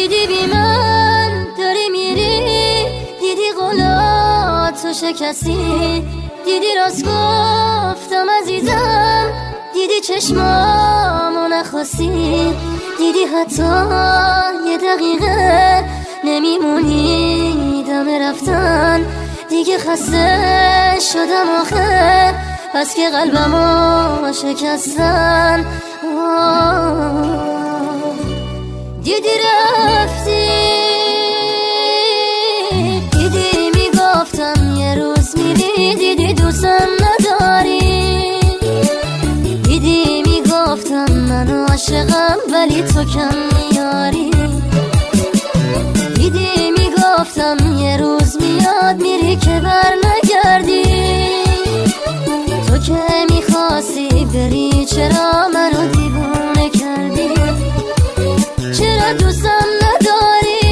دیدی بی من داری میری، دیدی قولاتو شکستی، دیدی راست گفتم عزیزم، دیدی چشمامو نخواستی، دیدی حتی یه دقیقه نمیمونی دم رفتن. دیگه خسته شدم آخه، بس که قلبمو شکستن. دیدی رفتی، دیدی میگفتم یه روز میری، دیدی دوستم نداری، دیدی میگفتم من عاشقم ولی تو کم میاری، دیدی میگفتم یه روز میاد میری که بر نگردی. تو که میخواستی بری چرا منو دیوونه کردی، چرا دوستم نداری.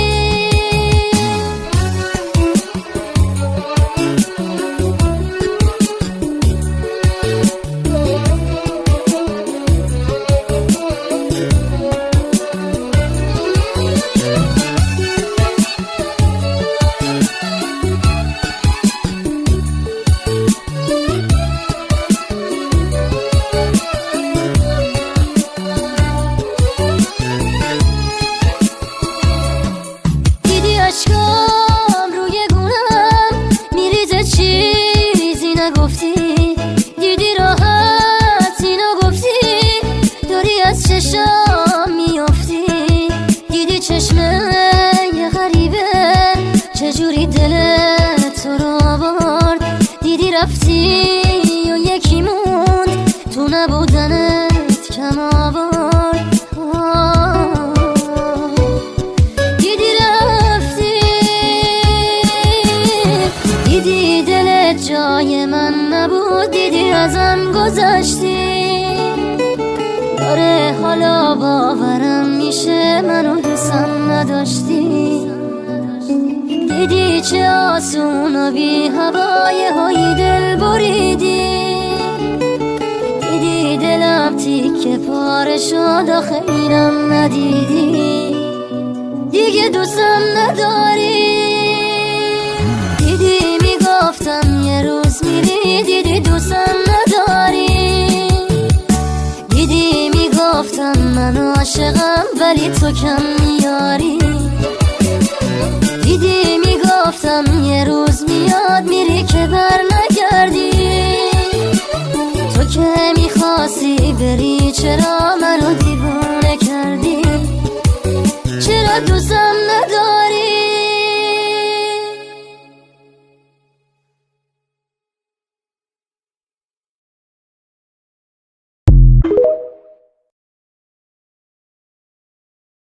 اشکام روی گونم میریزه چیزی نگفتی، دیدی راحت اینو گفتی، داری از چشام میافتی، دیدی چشمه یه غریبه چجوری دلت تو رو آورد، دیدی رفتی و یکی موند تو نبودنت کم آورد. دیدی دلت جای من نبود، دیدی ازم گذشتی، داره حالا باورم میشه منو دوستم نداشتی، دیدی چه آسون و بی هوای هایی دل بریدی، دیدی دلم تیکه پاره شد آخه اینم ندیدی، دیگه دوستم نداری. دیدی میگفتم یه روز میری، دیدی دوستم نداری، دیدی میگفتم من عاشقم ولی تو کم میاری، دیدی میگفتم یه روز میاد میری که بر نگردی. تو که میخواستی بری چرا منو دیوونه کردی، چرا دوستم نداری.